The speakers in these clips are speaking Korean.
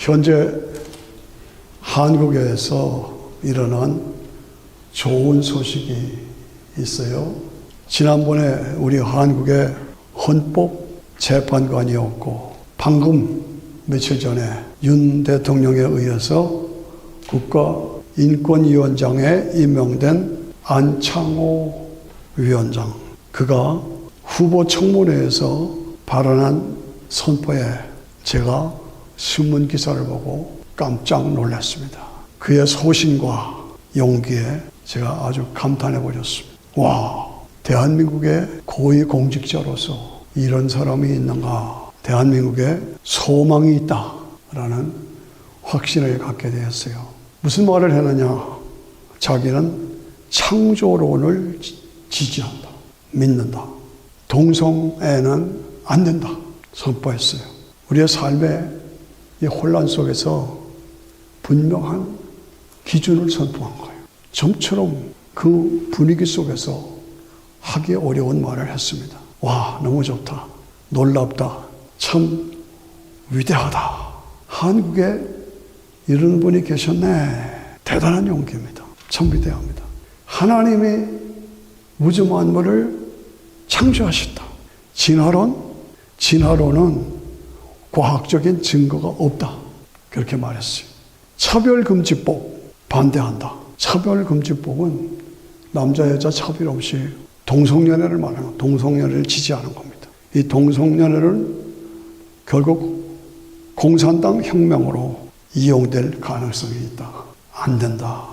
현재 한국에서 일어난 좋은 소식이 있어요. 지난번에 우리 한국의 헌법재판관이었고 방금 며칠 전에 윤 대통령에 의해서 국가인권위원장에 임명된 안창호 위원장, 그가 후보 청문회에서 발언한 선포에 제가 신문 기사를 보고 깜짝 놀랐습니다. 그의 소신과 용기에 제가 아주 감탄해 버렸습니다. 와, 대한민국의 고위공직자로서 이런 사람이 있는가, 대한민국에 소망이 있다라는 확신을 갖게 되었어요. 무슨 말을 했느냐, 자기는 창조론을 지지한다, 믿는다, 동성애는 안 된다 선포했어요. 우리의 삶의 이 혼란 속에서 분명한 기준을 선포한 거예요. 좀처럼 그 분위기 속에서 하기 어려운 말을 했습니다. 와, 너무 좋다, 놀랍다, 참 위대하다, 한국에 이런 분이 계셨네, 대단한 용기입니다. 참 위대합니다. 하나님이 우주 만물을 창조하셨다. 진화론은 과학적인 증거가 없다, 그렇게 말했어요. 차별금지법 반대한다. 차별금지법은 남자 여자 차별 없이 동성연애를 말하는 거, 동성연애를 지지하는 겁니다. 이 동성연애는 결국 공산당 혁명으로 이용될 가능성이 있다. 안 된다.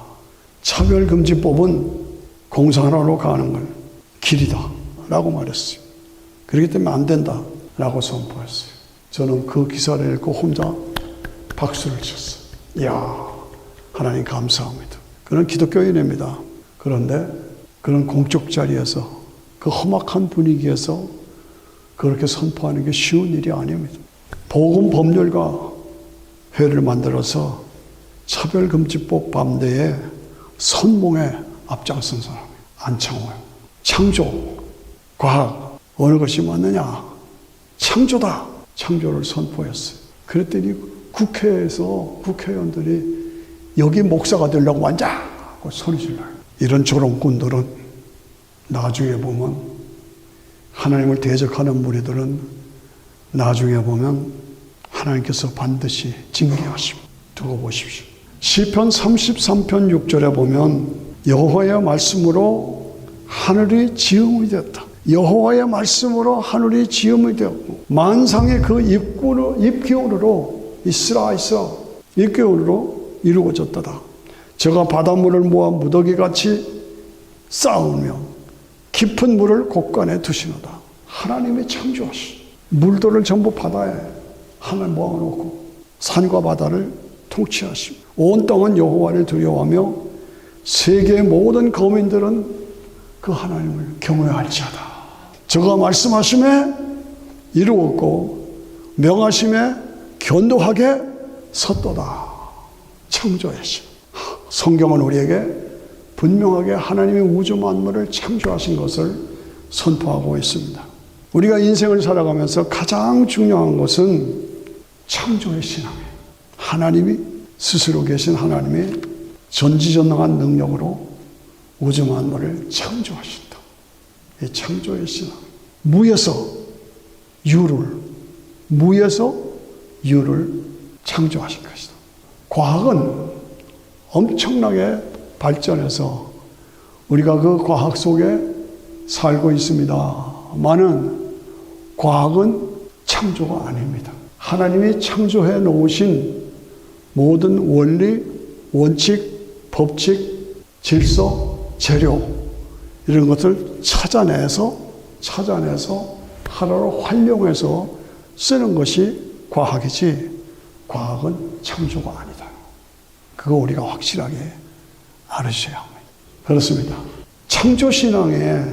차별금지법은 공산화로 가는 걸 길이다 라고 말했어요. 그렇기 때문에 안 된다 라고 선포했어요. 저는 그 기사를 읽고 혼자 박수를 쳤어요. 이야, 하나님 감사합니다. 그런 기독교인입니다. 그런데 그런 공적 자리에서, 그 험악한 분위기에서 그렇게 선포하는 게 쉬운 일이 아닙니다. 보건법률가 회를 만들어서 차별금지법 반대에 선봉에 앞장선 사람이에요. 안창호예요. 창조, 과학, 어느 것이 맞느냐? 창조다. 창조를 선포했어요. 그랬더니 국회에서 국회의원들이 여기 목사가 되려고 완자고 소리 질러요. 이런 조롱꾼들은 나중에 보면, 하나님을 대적하는 무리들은 나중에 보면 하나님께서 반드시 징계하십니다. 두고 보십시오. 시편 33편 6절에 보면 여호와의 말씀으로 하늘이 지음이 되었다. 여호와의 말씀으로 하늘이 지음이 되었고 만상의 그 입기울으로 있으라 입기울으로 이루어졌다. 저가 바닷물을 모아 무더기같이 쌓으며 깊은 물을 곳간에 두시노다. 하나님이 창조하시, 물들을 전부 바다에 하늘 모아놓고 산과 바다를 통치하시고 온 땅은 여호와를 두려워하며 세계의 모든 거민들은 그 하나님을 경외할지어다. 저가 말씀하심에 이루었고 명하심에 견고하게 섰도다. 창조하시. 성경은 우리에게 분명하게 하나님의 우주 만물을 창조하신 것을 선포하고 있습니다. 우리가 인생을 살아가면서 가장 중요한 것은 창조의 신앙이에요. 하나님이 스스로 계신 하나님이 전지전능한 능력으로 우주 만물을 창조하신다. 이 창조의 신앙. 무에서 유를 창조하신 것이다. 과학은 엄청나게 발전해서 우리가 그 과학 속에 살고 있습니다만은 과학은 창조가 아닙니다. 하나님이 창조해 놓으신 모든 원리, 원칙, 법칙, 질서, 재료 이런 것을 찾아내서 하나로 활용해서 쓰는 것이 과학이지 과학은 창조가 아니다. 그거 우리가 확실하게 알으셔야 합니다. 그렇습니다. 창조신앙에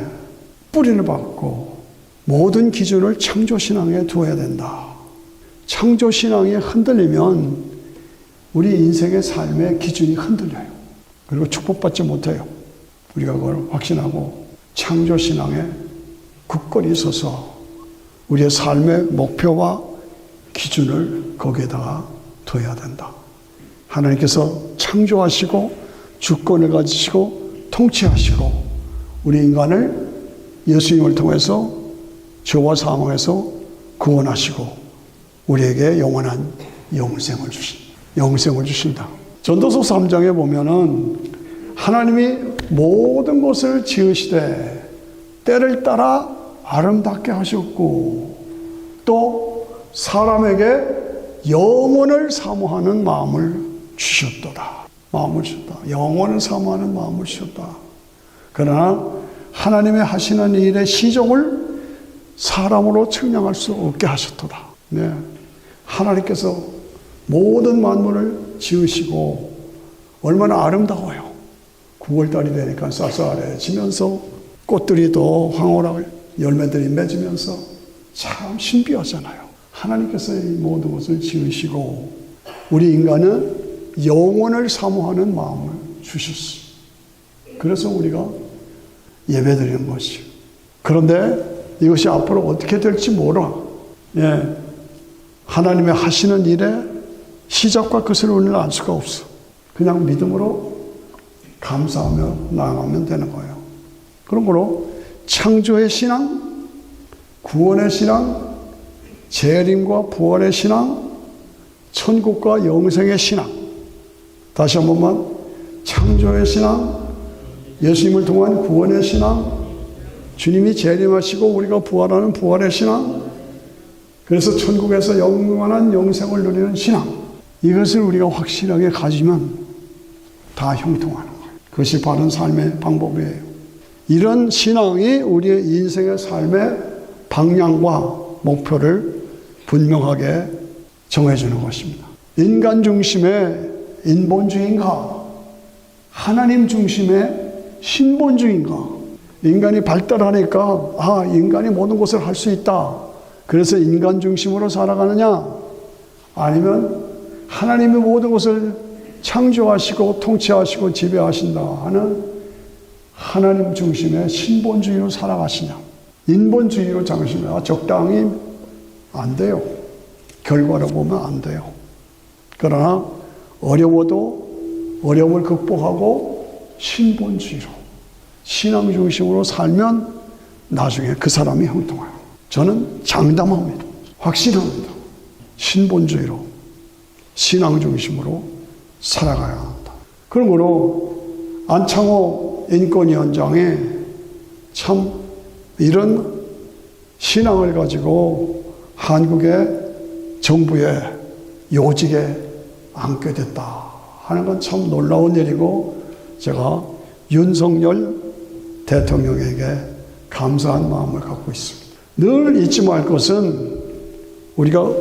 뿌리를 박고 모든 기준을 창조신앙에 두어야 된다. 창조신앙이 흔들리면 우리 인생의 삶의 기준이 흔들려요. 그리고 축복받지 못해요. 우리가 그걸 확신하고 창조신앙에 굳건히 서서 우리의 삶의 목표와 기준을 거기에다가 둬야 된다. 하나님께서 창조하시고 주권을 가지시고 통치하시고 우리 인간을 예수님을 통해서 죄와 사망에서 구원하시고 우리에게 영원한 영생을 주신다. 전도서 3장에 보면은 하나님이 모든 것을 지으시되 때를 따라 아름답게 하셨고 또 사람에게 영원을 사모하는 마음을 주셨도다. 영원을 사모하는 마음을 주셨다. 그러나 하나님의 하시는 일의 시종을 사람으로 측량할 수 없게 하셨도다. 네. 하나님께서 모든 만물을 지으시고 얼마나 아름다워요. 9월달이 되니까 쌀쌀해지면서 꽃들이 더 황홀하게 열매들이 맺으면서 참 신비하잖아요. 하나님께서 이 모든 것을 지으시고 우리 인간은 영원을 사모하는 마음을 주셨어요. 그래서 우리가 예배드리는 것이요. 그런데 이것이 앞으로 어떻게 될지 몰라. 예. 하나님의 하시는 일에 시작과 끝을 우리는 알 수가 없어. 그냥 믿음으로 감사하며 나아가면 되는 거예요. 그러므로 창조의 신앙, 구원의 신앙, 재림과 부활의 신앙, 천국과 영생의 신앙. 다시 한 번만 창조의 신앙, 예수님을 통한 구원의 신앙, 주님이 재림하시고 우리가 부활하는 부활의 신앙, 그래서 천국에서 영원한 영생을 누리는 신앙. 이것을 우리가 확실하게 가지면 다 형통하는 거예요. 그것이 바른 삶의 방법이에요. 이런 신앙이 우리의 인생의 삶의 방향과 목표를 분명하게 정해주는 것입니다. 인간 중심의 인본주의인가? 하나님 중심의 신본주의인가? 인간이 발달하니까 인간이 모든 것을 할 수 있다. 그래서 인간 중심으로 살아가느냐? 아니면 하나님이 모든 것을 창조하시고 통치하시고 지배하신다 하는 하나님 중심의 신본주의로 살아가시냐? 인본주의로 장시면 적당히 안 돼요. 결과로 보면 안 돼요. 그러나 어려워도 어려움을 극복하고 신본주의로 신앙 중심으로 살면 나중에 그 사람이 형통해요. 저는 장담합니다. 확신합니다. 신본주의로 신앙 중심으로 살아가야 한다. 그러므로 안창호 인권위원장이 참 이런 신앙을 가지고 한국의 정부의 요직에 앉게 됐다 하는 건 참 놀라운 일이고 제가 윤석열 대통령에게 감사한 마음을 갖고 있습니다. 늘 잊지 말 것은 우리가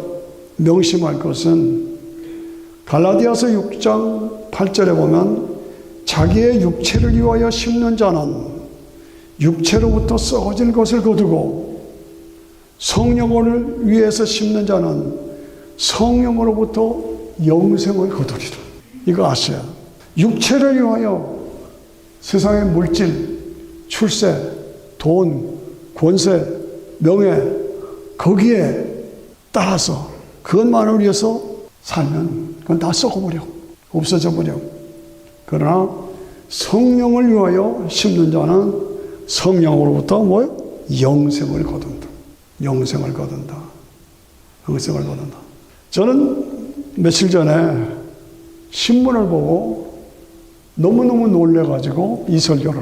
명심할 것은 갈라디아서 6장 8절에 보면 자기의 육체를 위하여 심는 자는 육체로부터 썩어질 것을 거두고 성령을 위해서 심는 자는 성령으로부터 영생을 거두리라. 이거 아셔야. 육체를 위하여 세상의 물질, 출세, 돈, 권세, 명예 거기에 따라서 그것만을 위해서 살면 그건 다 썩어버려. 없어져 버려. 그러나 성령을 위하여 심는 자는 성령으로부터 영생을 거둔다. 영생을 거둔다. 영생을 거둔다. 저는 며칠 전에 신문을 보고 너무너무 놀래가지고 이 설교를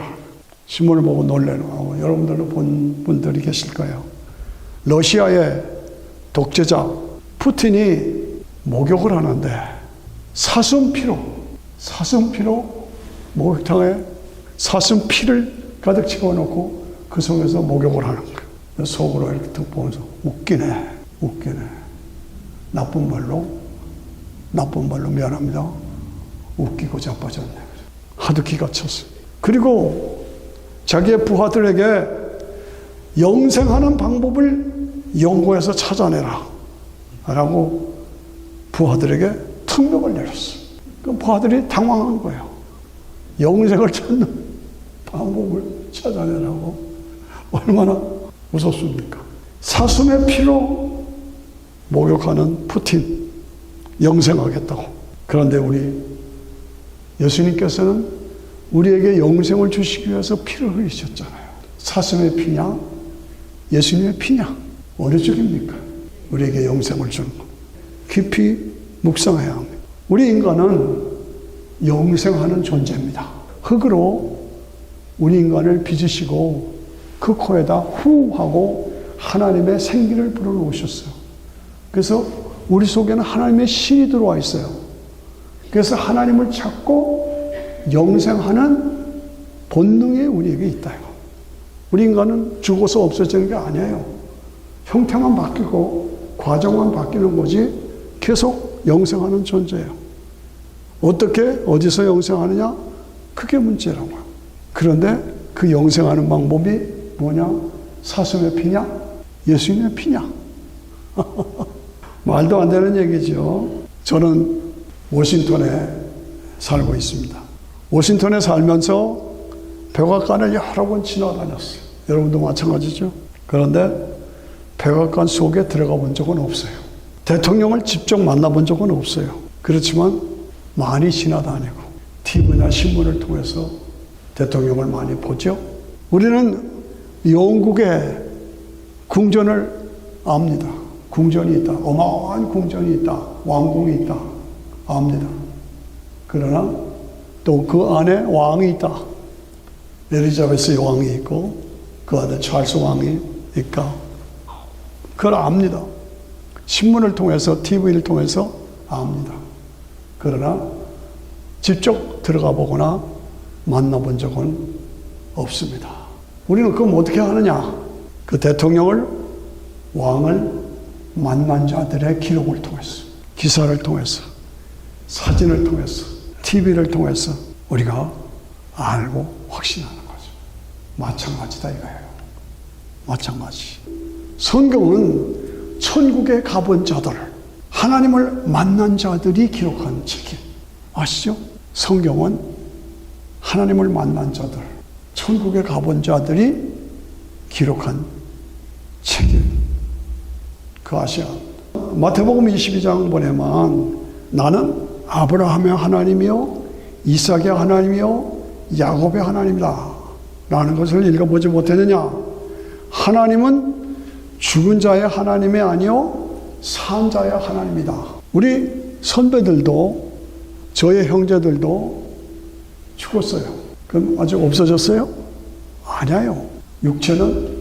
신문을 보고 놀래고 여러분들도 본 분들이 계실 거예요. 러시아의 독재자 푸틴이 목욕을 하는데 사슴피로 목욕탕에 사슴피를 가득 집어넣고 그 속에서 목욕을 하는 거예요. 속으로 이렇게 툭 보면서 웃기네. 나쁜 말로 미안합니다. 웃기고 자빠졌네. 하도 기가 찼어요. 그리고 자기의 부하들에게 영생하는 방법을 연구해서 찾아내라 라고 부하들에게 특명을 내렸어요. 그 부하들이 당황한 거예요. 영생을 찾는 방법을 찾아내라고. 얼마나 무섭습니까? 사슴의 피로 목욕하는 푸틴. 영생하겠다고. 그런데 우리 예수님께서는 우리에게 영생을 주시기 위해서 피를 흘리셨잖아요. 사슴의 피냐? 예수님의 피냐? 어느 쪽입니까? 우리에게 영생을 주는 것. 깊이 묵상해야 합니다. 우리 인간은 영생하는 존재입니다. 흙으로 우리 인간을 빚으시고 그 코에다 후 하고 하나님의 생기를 불어넣으셨어요. 그래서 우리 속에는 하나님의 신이 들어와 있어요. 그래서 하나님을 찾고 영생하는 본능이 우리에게 있다. 우리 인간은 죽어서 없어지는 게 아니에요. 형태만 바뀌고 과정만 바뀌는 거지 계속 영생하는 존재예요. 어떻게 어디서 영생하느냐? 그게 문제라고요. 그런데 그 영생하는 방법이 뭐냐? 사슴의 피냐? 예수님의 피냐? 말도 안 되는 얘기죠. 저는 워싱턴에 살고 있습니다. 워싱턴에 살면서 백악관을 여러 번 지나다녔어요. 여러분도 마찬가지죠. 그런데 백악관 속에 들어가 본 적은 없어요. 대통령을 직접 만나본 적은 없어요. 그렇지만 많이 지나다니고 TV나 신문을 통해서 대통령을 많이 보죠. 우리는 영국의 궁전을 압니다. 궁전이 있다. 어마어마한 궁전이 있다. 왕궁이 있다. 압니다. 그러나 또 그 안에 왕이 있다. 엘리자베스 왕이 있고 그 아들 찰스 왕이 있다. 그걸 압니다. 신문을 통해서 TV를 통해서 압니다. 그러나 직접 들어가 보거나 만나본 적은 없습니다. 우리는 그럼 어떻게 하느냐? 그 대통령을 왕을 만난 자들의 기록을 통해서, 기사를 통해서, 사진을 통해서, TV를 통해서 우리가 알고 확신하는 거죠. 마찬가지다 이거예요. 마찬가지. 성경은 천국에 가본 자들, 하나님을 만난 자들이 기록한 책이에요. 아시죠? 성경은 하나님을 만난 자들, 천국에 가본 자들이 기록한 책이에요. 그 아시아. 마태복음 22장 보내면 나는 아브라함의 하나님이요, 이삭의 하나님이요, 야곱의 하나님이다 라는 것을 읽어보지 못했느냐? 하나님은 죽은 자의 하나님이 아니요 산 자의 하나님이다. 우리 선배들도 저의 형제들도 죽었어요. 그럼 아직 없어졌어요? 아니에요. 육체는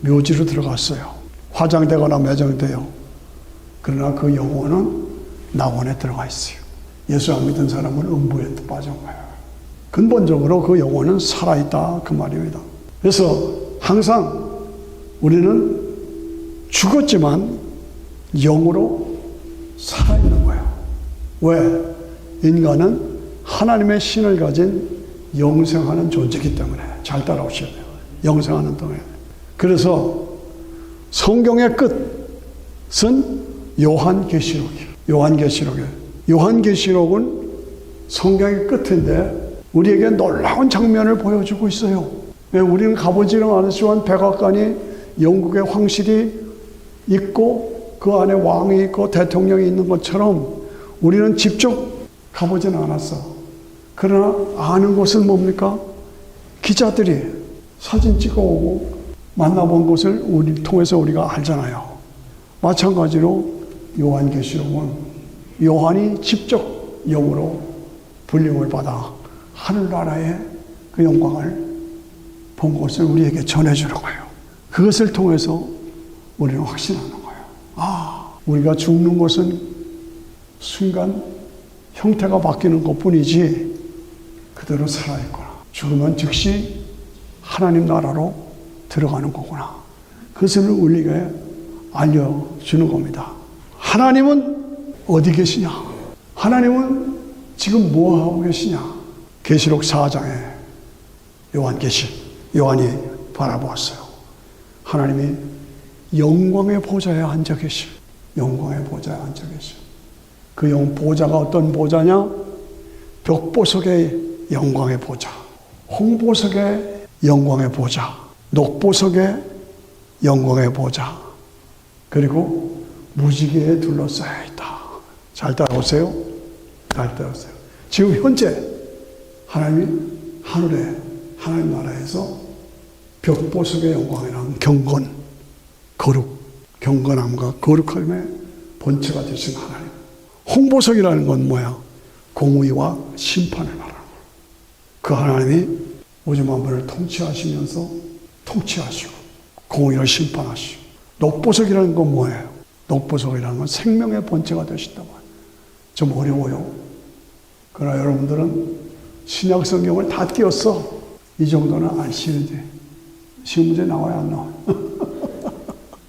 묘지로 들어갔어요. 화장되거나 매장돼요. 그러나 그 영혼은 낙원에 들어가 있어요. 예수 안 믿은 사람은 음부에 빠진 거예요. 근본적으로 그 영혼은 살아있다 그 말입니다. 그래서 항상 우리는 죽었지만 영으로 살아있는 거예요. 왜? 인간은 하나님의 신을 가진 영생하는 존재이기 때문에. 잘 따라오셔야 돼요. 영생하는 동안. 그래서 성경의 끝은 요한계시록이에요. 요한계시록은 성경의 끝인데 우리에게 놀라운 장면을 보여주고 있어요. 우리는 가보지는 않았지만 백악관이 영국의 황실이 있고 그 안에 왕이 있고 대통령이 있는 것처럼 우리는 직접 가보지는 않았어. 그러나 아는 것은 뭡니까? 기자들이 사진 찍어오고 만나본 것을 우리 통해서 우리가 알잖아요. 마찬가지로 요한계시록은 요한이 직접 영으로 불림을 받아 하늘나라의 그 영광을 본 것을 우리에게 전해주는 거예요. 그것을 통해서 우리는 확신하는 거예요. 아, 우리가 죽는 것은 순간 형태가 바뀌는 것뿐이지 그대로 살아있구나. 죽으면 즉시 하나님 나라로 들어가는 거구나. 그것을 우리에게 알려주는 겁니다. 하나님은 어디 계시냐? 하나님은 지금 뭐 하고 계시냐? 계시록 4장에 요한이 바라보았어요. 하나님이 영광의 보좌에 앉아 계시. 영광의 보좌에 앉아 계시. 그 보좌가 어떤 보좌냐? 벽보석의 영광의 보좌, 홍보석의 영광의 보좌, 녹보석의 영광의 보좌, 그리고 무지개에 둘러싸여 있다. 잘 따라오세요. 잘 따라오세요. 지금 현재 하나님이 하늘에 하나님 나라에서 벽보석의 영광이란 경건, 거룩, 경건함과 거룩함의 본체가 되신 하나님. 홍보석이라는 건 뭐야? 공의와 심판을 말하는 거예요. 그 하나님이 우주 만물을 통치하시면서 통치하시고 공의를 심판하시고. 녹보석이라는 건 뭐예요? 녹보석이라는 건 생명의 본체가 되신단 말이에요. 좀 어려워요. 그러나 여러분들은 신약 성경을 다 띄웠어. 이 정도는 아시는지. 시험 문제 나와야 안 나와요?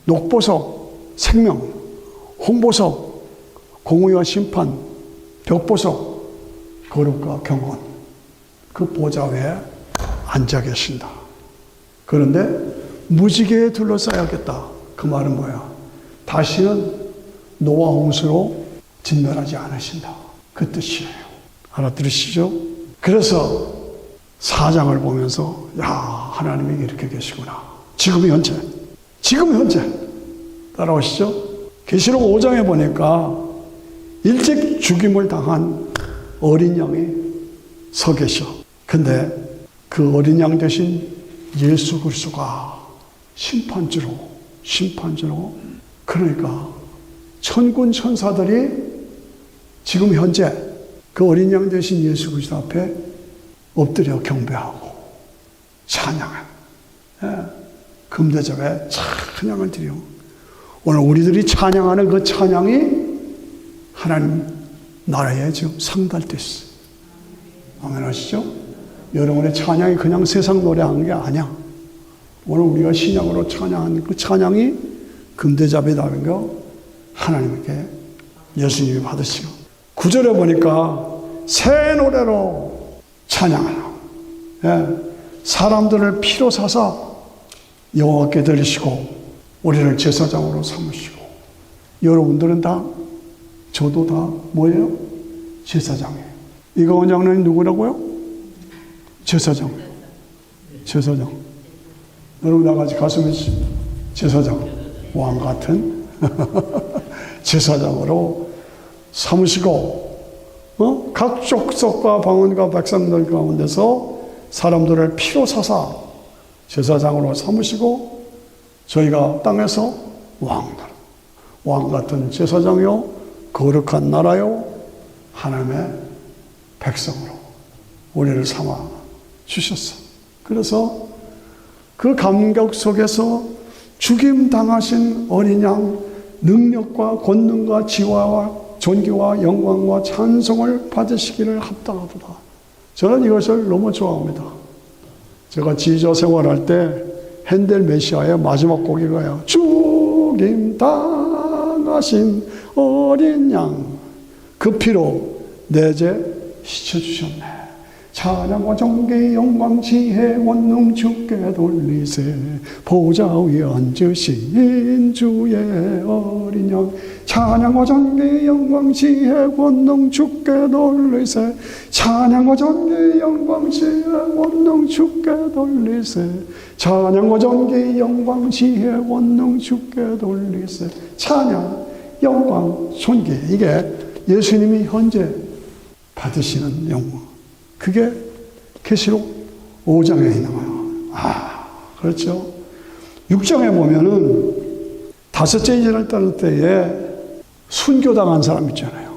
녹보석, 생명, 홍보석, 공의와 심판, 벽보석, 거룩과 경건. 그 보좌 위에 앉아 계신다. 그런데 무지개에 둘러싸야겠다. 그 말은 뭐야? 다시는 노아 홍수로 진멸하지 않으신다. 그 뜻이에요. 알아들으시죠? 그래서 4장을 보면서 야, 하나님이 이렇게 계시구나. 지금 현재 따라오시죠? 계시록 5장에 보니까 일찍 죽임을 당한 어린 양이 서 계셔. 근데 그 어린 양 대신 예수 그리스도가 심판주로 그러니까 천군 천사들이 지금 현재 그 어린 양 대신 예수 그리스도 앞에 엎드려 경배하고 찬양한 금대접에 찬양을 드려. 오늘 우리들이 찬양하는 그 찬양이 하나님 나라에 지금 상달됐어요. 아멘 하시죠? 여러분의 찬양이 그냥 세상 노래하는 게 아니야. 오늘 우리가 신약으로 찬양한 그 찬양이 금대접에 담은 거 하나님께 예수님이 받으시고 9절에 보니까 새 노래로 찬양하라. 사람들을 피로 사사 여호와께 드리시고 우리를 제사장으로 삼으시고. 여러분들은 다 저도 다 뭐예요? 제사장이에요. 이가원 장로님 누구라고요? 제사장. 여러분 나같이 가슴에 제사장 왕 같은 제사장으로 삼으시고 각 족속과 방언과 백성들 가운데서 사람들을 피로 사사 제사장으로 삼으시고 저희가 땅에서 왕 같은 제사장이요 거룩한 나라요 하나님의 백성으로 우리를 삼아 주셨어. 그래서 그 감격 속에서 죽임 당하신 어린 양 능력과 권능과 지화와 존귀와 영광과 찬송을 받으시기를 합당하도다. 저는 이것을 너무 좋아합니다. 제가 지휘자 생활할 때 핸델 메시아의 마지막 곡이 가요. 죽임 당하신 어린 양 그 피로 내 죄 씻어주셨네. 찬양과 존귀 영광 지혜 원능 주께 돌리세. 보좌 위에 앉으신 주의 어린 양 찬양과 존귀 영광 지혜 원능 주께 돌리세. 찬양과 존귀 영광 지혜 원능 주께 돌리세. 찬양과 존귀 영광 지혜 원능 주께 돌리세. 찬양 영광 존귀 이게 예수님이 현재 받으시는 영광. 그게 계시록 5장에 있는 거예요. 그렇죠. 6장에 보면은 다섯째 이전을 따를 때에 순교당한 사람 있잖아요.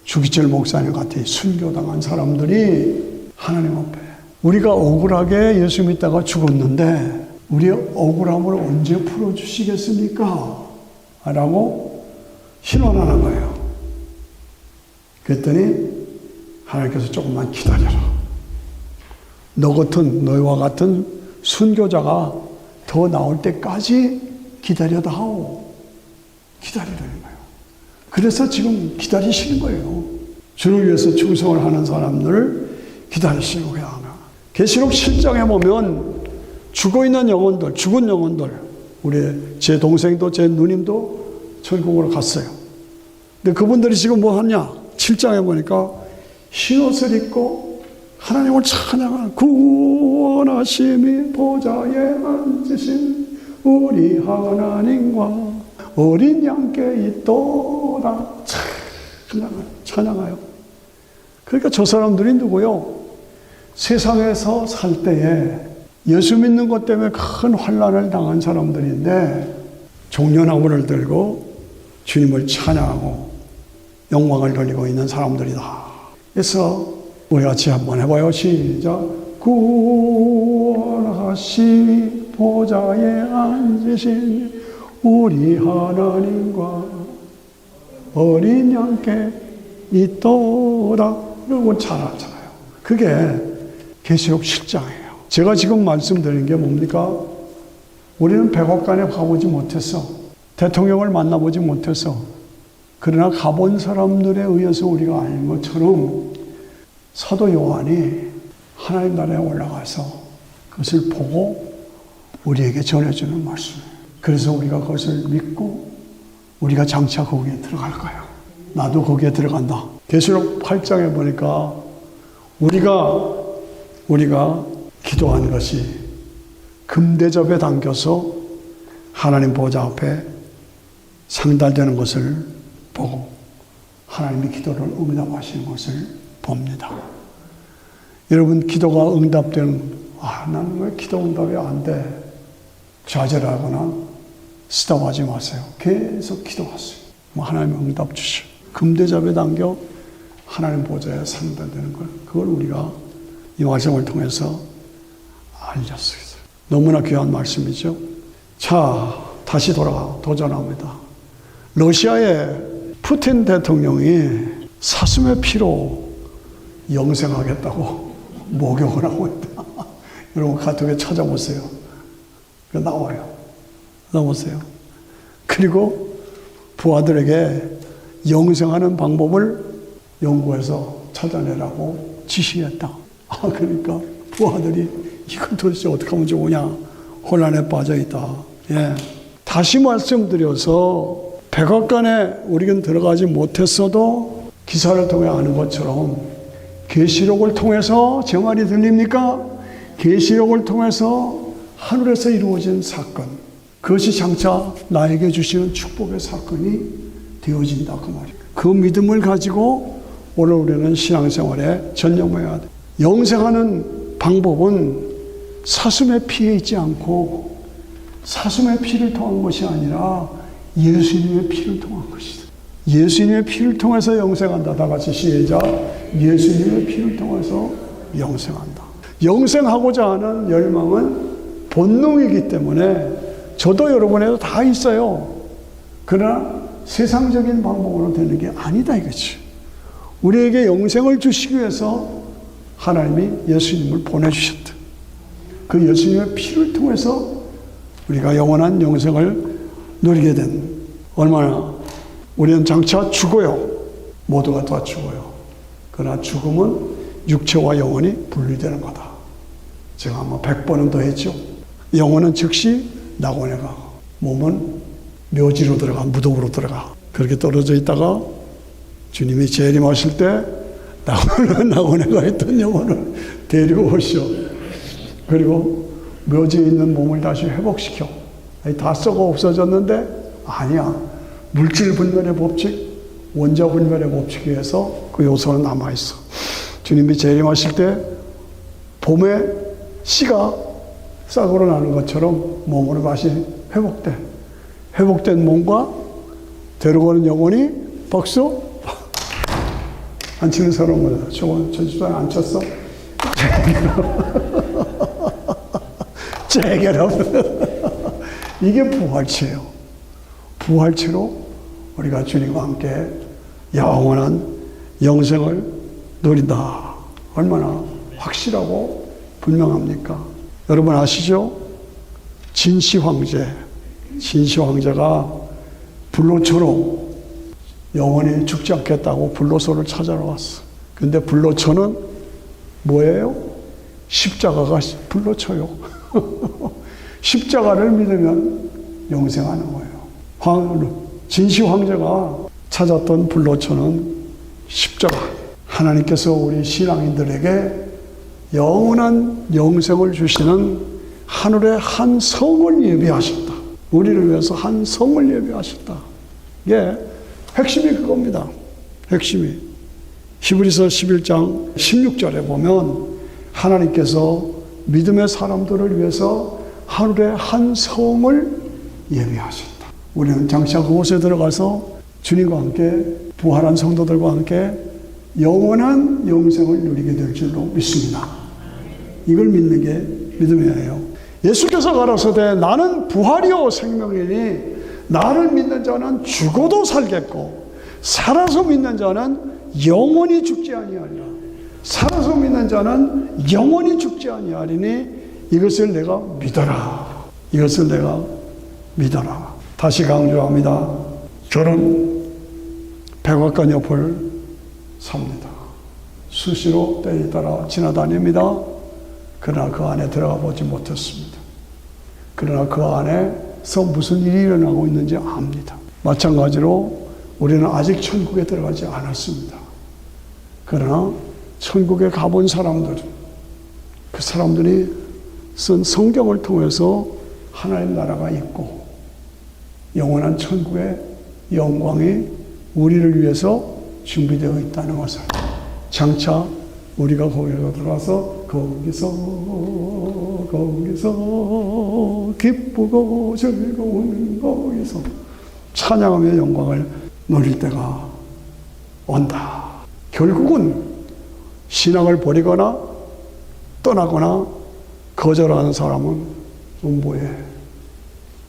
주기철 목사님 같은 순교당한 사람들이 하나님 앞에 우리가 억울하게 예수 믿다가 죽었는데 우리의 억울함을 언제 풀어주시겠습니까? 라고 신원하는 거예요. 그랬더니 하나님께서 조금만 기다려라. 너와 같은 순교자가 더 나올 때까지 기다려다오. 기다리라는 거예요. 그래서 지금 기다리시는 거예요. 주를 위해서 충성을 하는 사람들을 기다리시는 거야. 계시록 7장에 보면 죽어있는 영혼들, 죽은 영혼들, 제 동생도 제 누님도 천국으로 갔어요. 근데 그분들이 지금 뭐 하냐? 7장에 보니까 흰 옷을 입고 하나님을 찬양하는 구원하심이 보좌에 앉으신 우리 하나님과 어린 양께 있도다. 찬양해요. 그러니까 저 사람들이 누구요? 세상에서 살 때에 예수 믿는 것 때문에 큰 환난을 당한 사람들인데 종려나무를 들고 주님을 찬양하고 영광을 돌리고 있는 사람들이다. 그래서 우리 같이 한번 해봐요. 시작. 구원하시니 보좌에 앉으신 우리 하나님과 어린 양께 있도다. 그러고 찬양하잖아요. 그게 계시록 7장이에요. 제가 지금 말씀드린 게 뭡니까? 우리는 백악관에 가보지 못했어. 대통령을 만나보지 못했어. 그러나 가본 사람들에 의해서 우리가 아는 것처럼 사도 요한이 하나님 나라에 올라가서 그것을 보고 우리에게 전해주는 말씀이에요. 그래서 우리가 그것을 믿고 우리가 장차 거기에 들어갈 거예요. 나도 거기에 들어간다. 계시록 8장에 보니까 우리가 기도한 것이 금대접에 담겨서 하나님 보좌 앞에 상달되는 것을 보고 하나님이 기도를 응답하시는 것을 봅니다. 여러분, 기도가 응답되는, 나는 왜 기도 응답이 안 돼? 좌절하거나 스톱하지 마세요. 계속 기도하세요. 하나님의 응답 주시오. 금대접에 담겨 하나님 보좌에 상달되는 걸, 그걸 우리가 이 말씀을 통해서 알렸어요. 너무나 귀한 말씀이죠. 자, 다시 도전합니다. 러시아의 푸틴 대통령이 사슴의 피로 영생하겠다고 목욕을 하고 있다. 여러분 카톡에 찾아보세요. 나와요. 나오세요. 그리고 부하들에게 영생하는 방법을 연구해서 찾아내라고 지시했다. 그러니까 부하들이 이걸 도대체 어떻게 하면 좋으냐 혼란에 빠져 있다. 예. 다시 말씀드려서 백악관에 우리는 들어가지 못했어도 기사를 통해 아는 것처럼 계시록을 통해서 제 말이 들립니까? 계시록을 통해서 하늘에서 이루어진 사건, 그것이 장차 나에게 주시는 축복의 사건이 되어진다 그 말이에요. 그 믿음을 가지고 오늘 우리는 신앙생활에 전념해야 돼. 영생하는 방법은 사슴의 피에 있지 않고 사슴의 피를 통한 것이 아니라 예수님의 피를 통한 것이다. 예수님의 피를 통해서 영생한다. 다 같이 시작. 예수님의 피를 통해서 영생한다. 영생하고자 하는 열망은 본능이기 때문에 저도 여러분에도 다 있어요. 그러나 세상적인 방법으로 되는 게 아니다 이거지. 우리에게 영생을 주시기 위해서 하나님이 예수님을 보내주셨다. 그 예수님의 피를 통해서 우리가 영원한 영생을 누리게 된, 얼마나 우리는 장차 죽어요. 모두가 다 죽어요. 그러나 죽음은 육체와 영혼이 분리되는 거다. 제가 아마 100번은 더 했죠. 영혼은 즉시 낙원에 가고 몸은 묘지로 들어가, 무덤으로 들어가. 그렇게 떨어져 있다가 주님이 재림하실 때 낙원에 가 있던 영혼을 데리고 오시오. 그리고 묘지에 있는 몸을 다시 회복시켜. 다 썩어 없어졌는데 아니야. 물질 분별의 법칙, 원자 분별의 법칙에 의해서 그 요소는 남아있어. 주님이 재림하실 때 봄에 씨가 싹으로 나는 것처럼 몸으로 다시 회복돼. 회복된 몸과 데려오는 영혼이 박수 안 치는 사람은 뭐야? 저건 전주장에 안 쳤어? 재결합. 이게 부활체예요. 부활체로 우리가 주님과 함께 영원한 영생을 누린다. 얼마나 확실하고 분명합니까? 여러분 아시죠? 진시 황제가 불로초로 영원히 죽지 않겠다고 불로소를 찾아러 왔어. 근데 불로초는 뭐예요? 십자가가 불로초요. 십자가를 믿으면 영생하는 거예요. 진시 황제가 찾았던 불로초는 십자가. 하나님께서 우리 신앙인들에게 영원한 영생을 주시는 하늘의 한 성을 예비하셨다. 우리를 위해서 한 성을 예비하셨다. 이게 핵심이 그겁니다. 핵심이. 히브리서 11장 16절에 보면 하나님께서 믿음의 사람들을 위해서 하늘에 한 성을 예비하셨다. 우리는 장차 그곳에 들어가서 주님과 함께 부활한 성도들과 함께 영원한 영생을 누리게 될 줄로 믿습니다. 이걸 믿는 게 믿음이에요. 예수께서 가라사대 나는 부활이요 생명이니 나를 믿는 자는 죽어도 살겠고 살아서 믿는 자는 영원히 죽지 아니하리라. 살아서 믿는 자는 영원히 죽지 아니하리니 이것을 내가 믿어라. 이것을 내가 믿어라. 다시 강조합니다. 저는 백악관 옆을 삽니다. 수시로 때에 따라 지나다닙니다. 그러나 그 안에 들어가 보지 못했습니다. 그러나 그 안에서 무슨 일이 일어나고 있는지 압니다. 마찬가지로 우리는 아직 천국에 들어가지 않았습니다. 그러나 천국에 가본 사람들, 그 사람들이 쓴 성경을 통해서 하나님 나라가 있고 영원한 천국의 영광이 우리를 위해서 준비되어 있다는 것을 장차 우리가 거기로 들어가서 거기서 기쁘고 즐거운 거기서 찬양하며 영광을 누릴 때가 온다. 결국은 신앙을 버리거나 떠나거나 거절하는 사람은 음보에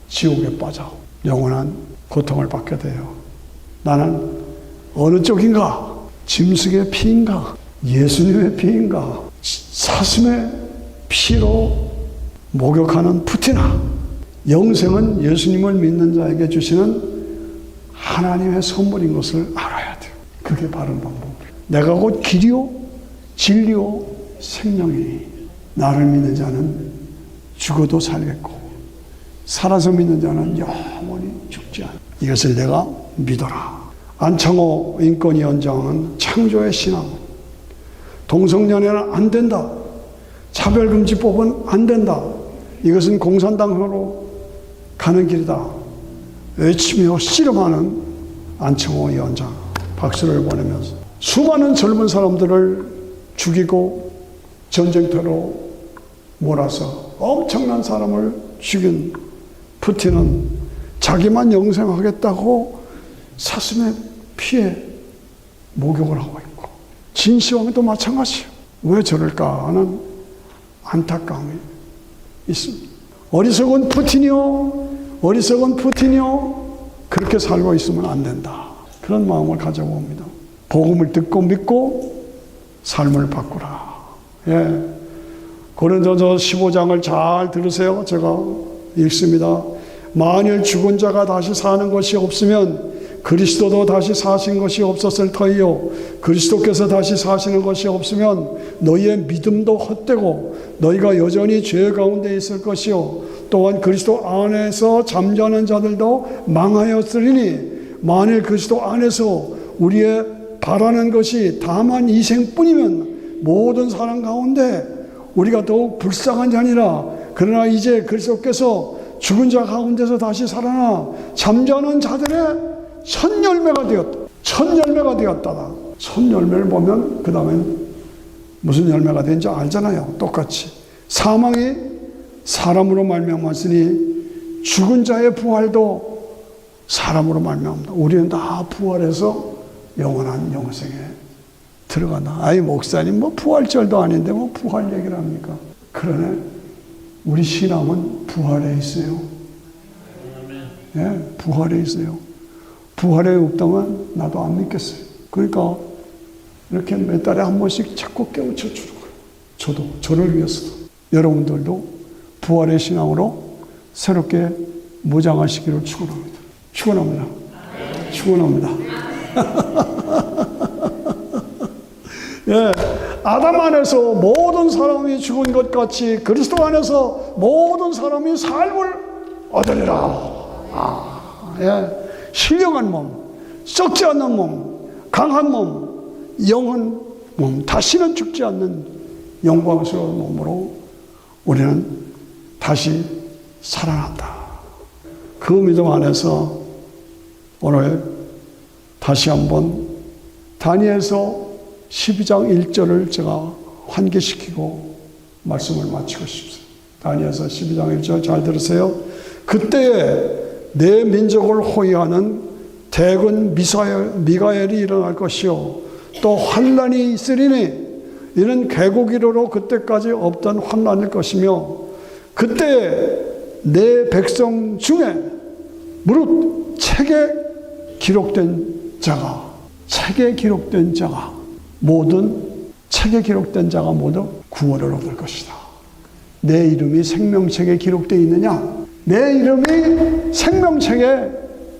지옥에 빠져 영원한 고통을 받게 돼요. 나는 어느 쪽인가? 짐승의 피인가? 예수님의 피인가? 사슴의 피로 목욕하는 푸티나? 영생은 예수님을 믿는 자에게 주시는 하나님의 선물인 것을 알아야 돼요. 그게 바른 방법이에요. 내가 곧 길이요 진리요 생명이니 나를 믿는 자는 죽어도 살겠고 살아서 믿는 자는 영원히 죽지 않아. 이것을 내가 믿어라. 안창호 인권위원장은 창조의 신앙, 동성연애는 안 된다, 차별금지법은 안 된다, 이것은 공산당으로 가는 길이다 외치며 씨름하는 안창호 위원장, 박수를 보내면서 수많은 젊은 사람들을 죽이고 전쟁터로 몰아서 엄청난 사람을 죽인 푸틴은 자기만 영생하겠다고 사슴의 피에 목욕을 하고 있고, 진시황도 마찬가지예요. 왜 저럴까 하는 안타까움이 있습니다. 어리석은 푸틴이요, 어리석은 푸틴이요, 그렇게 살고 있으면 안 된다. 그런 마음을 가져봅니다. 복음을 듣고 믿고 삶을 바꾸라. 예. 고린도전서 15장을 잘 들으세요. 제가 읽습니다. 만일 죽은 자가 다시 사는 것이 없으면 그리스도도 다시 사신 것이 없었을 터이요, 그리스도께서 다시 사시는 것이 없으면 너희의 믿음도 헛되고 너희가 여전히 죄 가운데 있을 것이요, 또한 그리스도 안에서 잠자는 자들도 망하였으리니 만일 그리스도 안에서 우리의 바라는 것이 다만 이생뿐이면 모든 사람 가운데 우리가 더욱 불쌍한 자니라. 그러나 이제 그리스도께서 죽은 자 가운데서 다시 살아나 잠자는 자들의 첫 열매가 되었다. 첫 열매가 되었다. 첫 열매를 보면 그 다음엔 무슨 열매가 되는지 알잖아요. 똑같이 사망이 사람으로 말미암았으니 죽은 자의 부활도 사람으로 말미암다. 우리는 다 부활해서 영원한 영생에 들어간다. 아이 목사님 뭐 부활절도 아닌데 뭐 부활 얘기를 합니까? 그러네. 우리 신앙은 부활에 있어요. 예, 부활에 있어요. 부활에 없다면 나도 안 믿겠어요. 그러니까 이렇게 몇 달에 한 번씩 자꾸 깨우쳐 주는 거예요. 저도, 저를 위해서도. 여러분들도 부활의 신앙으로 새롭게 무장하시기를 축원합니다. 축원합니다. 축원합니다. 예, 아담 안에서 모든 사람이 죽은 것 같이 그리스도 안에서 모든 사람이 삶을 얻으리라. 예, 신령한 몸, 썩지 않는 몸, 강한 몸, 영은 몸, 다시는 죽지 않는 영광스러운 몸으로 우리는 다시 살아난다. 그 믿음 안에서 오늘 다시 한번 다니엘서 12장 1절을 제가 환기시키고 말씀을 마치고 싶습니다. 다니엘서 12장 1절 잘 들으세요. 그때에 내 민족을 호위하는 대군 미가엘이 일어날 것이요 또 환난이 있으리니 이는 개고기로로 그때까지 없던 환난일 것이며 그때에 내 백성 중에 무릇 책에 기록된 자가 모두 구원을 얻을 것이다. 내 이름이 생명책에 기록되어 있느냐? 내 이름이 생명책에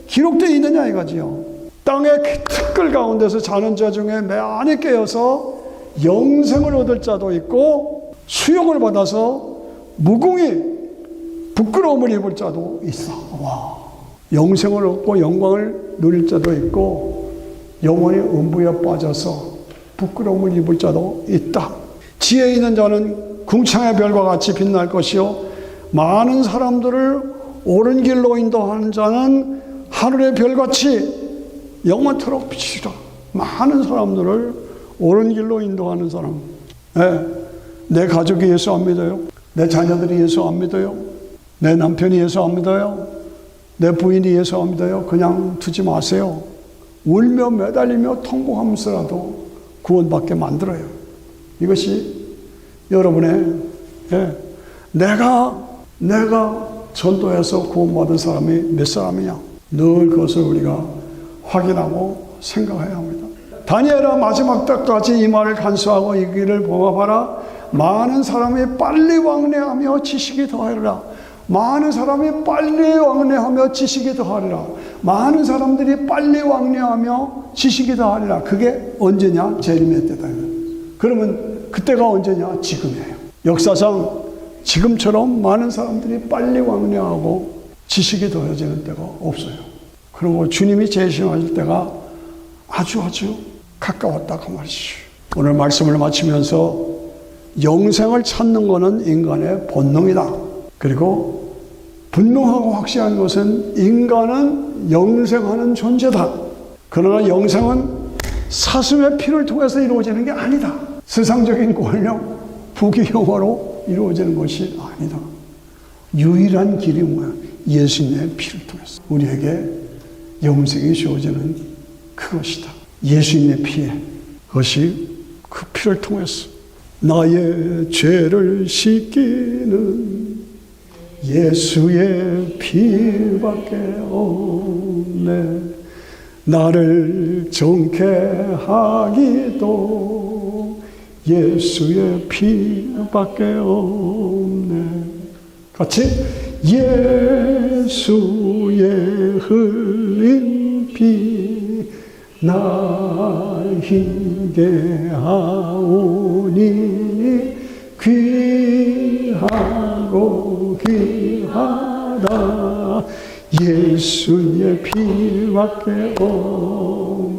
기록되어 있느냐 이거지요. 땅의 티끌 가운데서 자는 자 중에 많이 깨어서 영생을 얻을 자도 있고 수욕을 받아서 무궁히 부끄러움을 입을 자도 있어. 와, 영생을 얻고 영광을 누릴 자도 있고 영원히 음부에 빠져서 부끄러움을 입을 자도 있다. 지혜 있는 자는 궁창의 별과 같이 빛날 것이요 많은 사람들을 옳은 길로 인도하는 자는 하늘의 별같이 영원토록 비치리라. 많은 사람들을 옳은 길로 인도하는 사람. 내 가족이 예수 안 믿어요? 내 자녀들이 예수 안 믿어요? 내 남편이 예수 안 믿어요? 내 부인이 예수 안 믿어요? 그냥 두지 마세요. 울며 매달리며 통곡하면서라도 구원받게 만들어요. 이것이 여러분의 내가 전도해서 구원받은 사람이 몇 사람이냐? 늘 그것을 우리가 확인하고 생각해야 합니다. 다니엘아 마지막 때까지 이 말을 간수하고 이 길을 봉합하라. 많은 사람이 빨리 왕래하며 지식이 더하리라. 많은 사람이 빨리 왕래하며 지식이 더하리라. 많은 사람들이 빨리 왕래하며 지식이 더하리라. 그게 언제냐? 재림의 때다. 그러면 그때가 언제냐? 지금이에요. 역사상 지금처럼 많은 사람들이 빨리 왕래하고 지식이 더해지는 때가 없어요. 그리고 주님이 재림하실 때가 아주 가까웠다 그 말이죠. 오늘 말씀을 마치면서 영생을 찾는 것은 인간의 본능이다. 그리고 분명하고 확실한 것은 인간은 영생하는 존재다. 그러나 영생은 사슴의 피를 통해서 이루어지는 게 아니다. 세상적인 권력, 부귀영화로 이루어지는 것이 아니다. 유일한 길이 뭐야? 예수님의 피를 통해서 우리에게 영생이 주어지는 그것이다. 예수님의 피에 그것이 그 피를 통해서 나의 죄를 씻기는 예수의 피밖에 없네. 나를 정케 하기도 예수의 피밖에 없네. 같이 예수의 흘린 피 날 힘게 하오니 귀하고 귀하다. 예수의 피밖에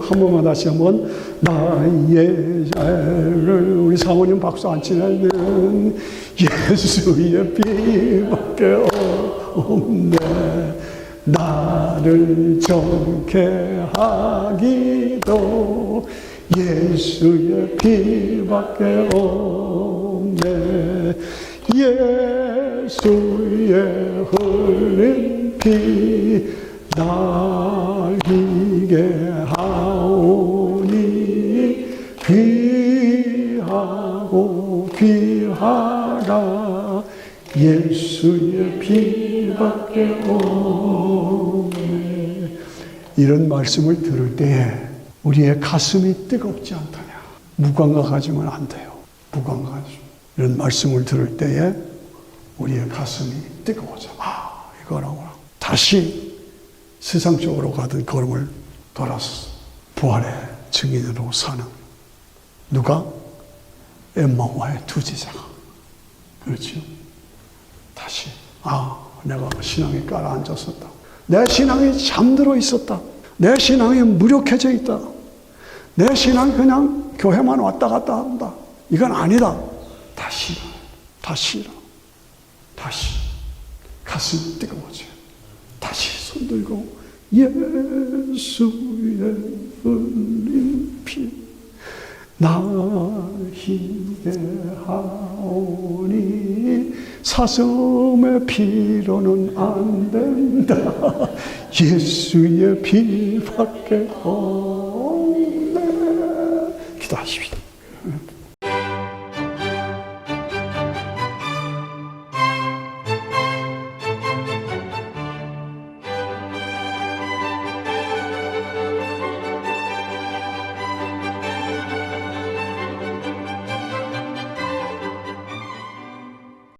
한 번만 다시 한번 나의 죄를 우리 사모님 박수 안 치는 예수의 피밖에 없네. 나를 정케 하기도 예수의 피밖에 없네. 예수의 흘린 피 날 희게 하오니 귀하고 귀하다. 예수의 피밖에 없네. 이런 말씀을 들을 때에 우리의 가슴이 뜨겁지 않다냐? 무감각하지만 안 돼요. 무감각하지. 이런 말씀을 들을 때에 우리의 가슴이 뜨거워져. 이거라구나. 다시 세상적으로 가던 걸음을 돌아서 부활의 증인으로 사는 누가? 엠마오와의 두 제자가. 그렇죠? 다시 내가 신앙에 깔아앉았었다. 내 신앙이 잠들어 있었다. 내 신앙이 무력해져 있다. 내 신앙이 그냥 교회만 왔다 갔다 한다. 이건 아니다. 다시 가슴이 뜨거워져. 다시 손들고 예수의 흘린 피 나 기대하오니 사슴의 피로는 안 된다. 예수의 피밖에 없네. 기도하십시다.